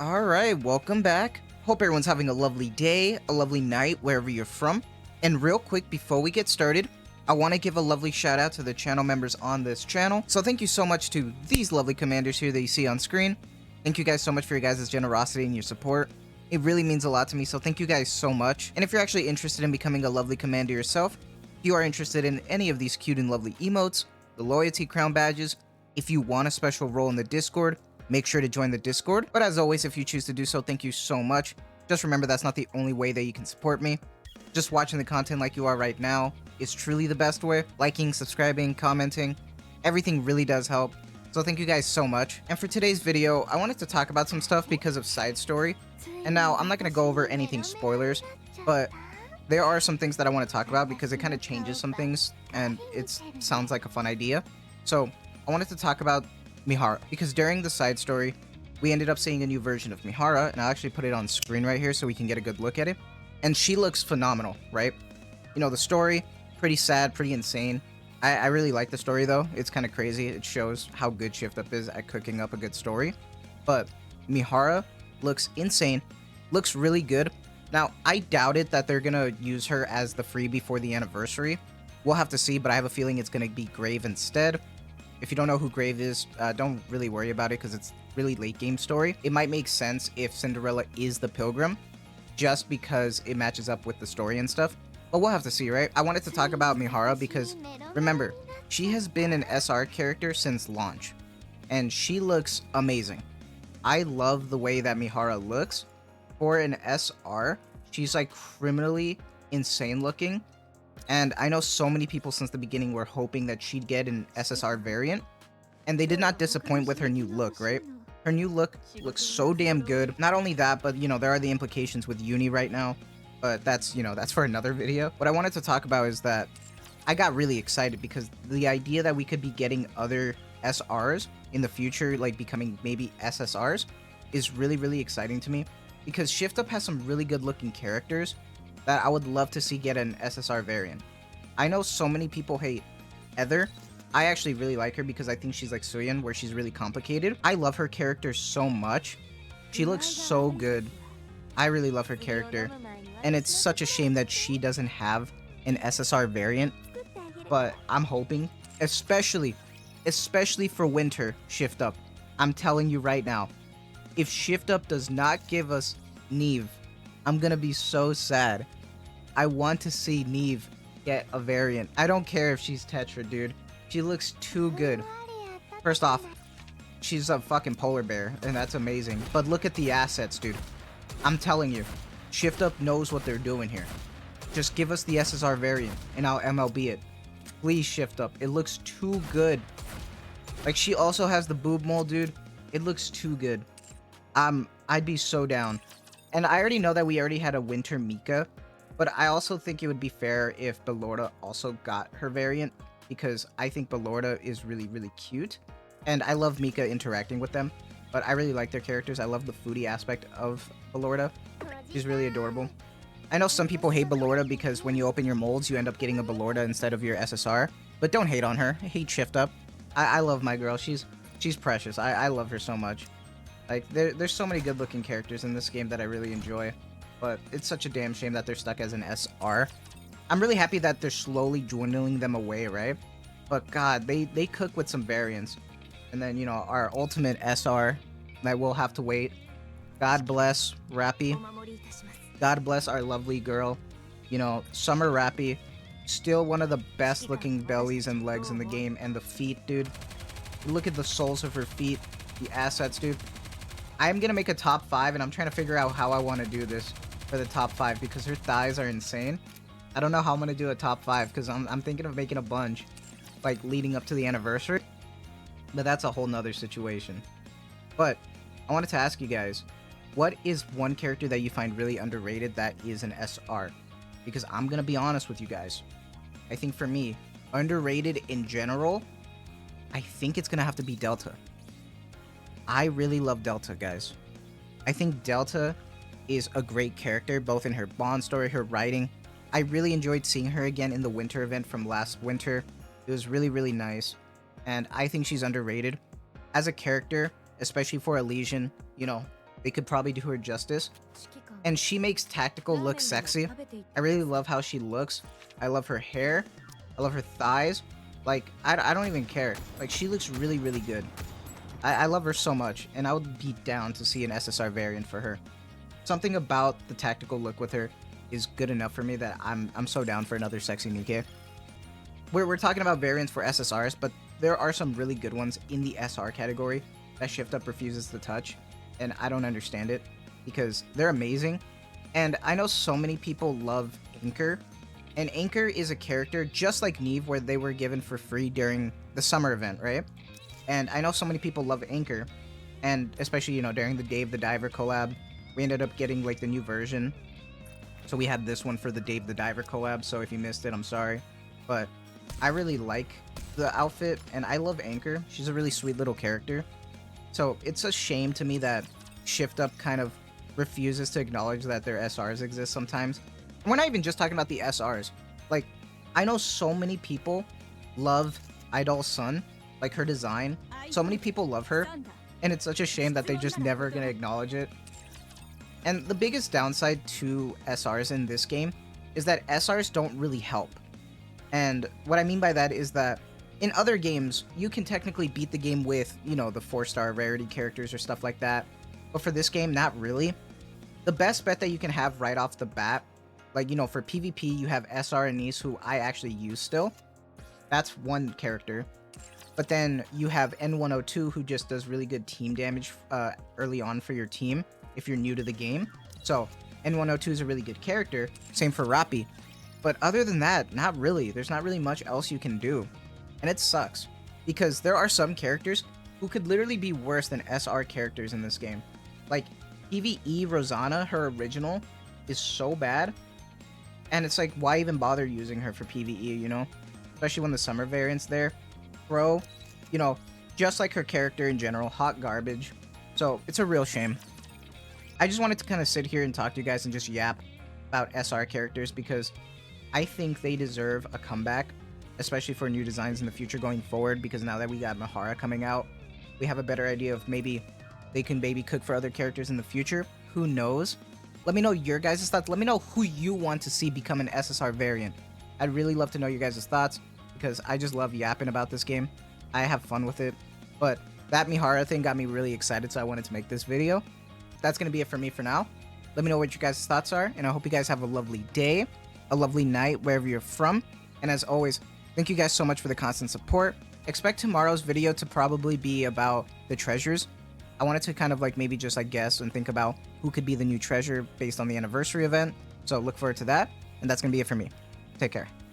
Alright, welcome back. Hope everyone's having a lovely day, a lovely night, wherever you're from. And real quick, before we get started, I want to give a lovely shout out to the channel members on this channel. So thank you so much to these lovely commanders here that you see on screen. Thank you guys so much for your guys' generosity and your support. It really means a lot to me, so thank you guys so much. And if you're actually interested in becoming a lovely commander yourself, if you are interested in any of these cute and lovely emotes, the loyalty crown badges, if you want a special role in the Discord, make sure to join the Discord. But as always, if you choose to do so, thank you so much. Just remember that's not the only way that you can support me. Just watching the content like you are right now is truly the best way. Liking, subscribing, commenting, everything really does help. So thank you guys so much. And for today's video, I wanted to talk about some stuff because of side story. And now I'm not going to go over anything spoilers, but there are some things that I want to talk about because it kind of changes some things and it sounds like a fun idea. So I wanted to talk about Mihara, because during the side story, we ended up seeing a new version of Mihara, and I'll actually put it on screen right here so we can get a good look at it. And she looks phenomenal, right? You know, the story, pretty sad, pretty insane. I really like the story, though. It's kind of crazy. It shows how good Shift Up is at cooking up a good story. But Mihara looks insane, looks really good. Now, I doubt it that they're going to use her as the freebie for the anniversary. We'll have to see, but I have a feeling it's going to be Grave instead. If you don't know who Grave is, don't really worry about it because it's really late game story. It might make sense if Cinderella is the Pilgrim, just because it matches up with the story and stuff. But we'll have to see, right? I wanted to talk about Mihara because, remember, she has been an SR character since launch, and she looks amazing. I love the way that Mihara looks. For an SR, she's like criminally insane looking. And I know so many people since the beginning were hoping that she'd get an SSR variant, and they did not disappoint with her new look, right? Her new look looks so damn good. Not only that, but you know, there are the implications with Uni right now, but that's, you know, that's for another video. What I wanted to talk about is that I got really excited because the idea that we could be getting other SRs in the future, like becoming maybe SSRs, is really, really exciting to me because Shift Up has some really good looking characters that I would love to see get an SSR variant. I know so many people hate Heather. I actually really like her because I think she's like Suyeon, where she's really complicated. I love her character so much. She looks so good. I really love her character. And it's such a shame that she doesn't have an SSR variant. But I'm hoping, especially for winter Shift Up. I'm telling you right now, if Shift Up does not give us Neve, I'm gonna be so sad. I want to see Neve get a variant. I don't care if she's Tetra, dude. She looks too good. First off, she's a fucking polar bear, and that's amazing. But look at the assets, dude. I'm telling you, Shift Up knows what they're doing here. Just give us the SSR variant, and I'll MLB it. Please, Shift Up. It looks too good. Like, she also has the boob mold, dude. It looks too good. I'd be so down. And I already know that we already had a winter Mika, but I also think it would be fair if Bellorda also got her variant, because I think Bellorda is really, really cute. And I love Mika interacting with them, but I really like their characters. I love the foodie aspect of Bellorda. She's really adorable. I know some people hate Bellorda because when you open your molds, you end up getting a Bellorda instead of your SSR, but don't hate on her. Hate Shift Up. I love my girl. She's precious. I love her so much. Like, there's so many good-looking characters in this game that I really enjoy, but it's such a damn shame that they're stuck as an SR. I'm really happy that they're slowly dwindling them away, right? But God, they cook with some variants. And then, you know, our ultimate SR that we'll have to wait. God bless Rappy. God bless our lovely girl. You know, Summer Rappy. Still one of the best-looking bellies and legs in the game. And the feet, dude. Look at the soles of her feet. The assets, dude. I'm gonna make a top 5, and I'm trying to figure out how I want to do this for the top 5 because her thighs are insane. I don't know how I'm gonna do a top 5 because I'm thinking of making a bunch, like leading up to the anniversary, but that's a whole nother situation. But I wanted to ask you guys, what is one character that you find really underrated that is an SR? Because I'm gonna be honest with you guys, I think for me, underrated in general, I think it's gonna have to be Delta. I really love Delta, guys. I think Delta is a great character, both in her Bond story, her writing. I really enjoyed seeing her again in the winter event from last winter. It was really, really nice. And I think she's underrated. As a character, especially for Elysian, you know, they could probably do her justice. And she makes tactical look sexy. I really love how she looks. I love her hair. I love her thighs. Like, I don't even care. Like, she looks really, really good. I love her so much, and I would be down to see an SSR variant for her. Something about the tactical look with her is good enough for me that I'm so down for another sexy Nikke. We're talking about variants for SSRs, but there are some really good ones in the SR category that Shift Up refuses to touch, and I don't understand it because they're amazing. And I know so many people love Anchor, and Anchor is a character just like Neve where they were given for free during the summer event, right? And I know so many people love Anchor, and especially, you know, during the Dave the Diver collab, we ended up getting like the new version. So we had this one for the Dave the Diver collab, so if you missed it, I'm sorry. But I really like the outfit, and I love Anchor. She's a really sweet little character. So it's a shame to me that Shift Up kind of refuses to acknowledge that their SRs exist sometimes. And we're not even just talking about the SRs. Like, I know so many people love Idol Sun, like her design. So many people love her, and it's such a shame that they're just never gonna acknowledge it. And the biggest downside to SRs in this game is that SRs don't really help. And what I mean by that is that in other games, you can technically beat the game with, you know, the 4-star rarity characters or stuff like that. But for this game, not really. The best bet that you can have right off the bat, like, you know, for PvP, you have SR Anise, who I actually use still. That's one character. But then you have N102, who just does really good team damage early on for your team if you're new to the game. So N102 is a really good character. Same for Rappi. But other than that, not really. There's not really much else you can do. And it sucks, because there are some characters who could literally be worse than SR characters in this game. Like, PvE Rosanna, her original, is so bad. And it's like, why even bother using her for PvE, you know? Especially when the summer variant's there. Bro, you know, just like her character in general, hot garbage. So, it's a real shame. I just wanted to kind of sit here and talk to you guys and just yap about SR characters, because I think they deserve a comeback, especially for new designs in the future going forward, because now that we got Mahara coming out, we have a better idea of maybe they can baby cook for other characters in the future. Who knows? Let me know your guys' thoughts. Let me know who you want to see become an SSR variant. I'd really love to know your guys' thoughts, because I just love yapping about this game. I have fun with it. But that Mihara thing got me really excited, so I wanted to make this video. That's going to be it for me for now. Let me know what your guys' thoughts are, and I hope you guys have a lovely day, a lovely night, wherever you're from. And as always, thank you guys so much for the constant support. Expect tomorrow's video to probably be about the treasures. I wanted to kind of like maybe just like guess and think about who could be the new treasure based on the anniversary event. So look forward to that. And that's going to be it for me. Take care.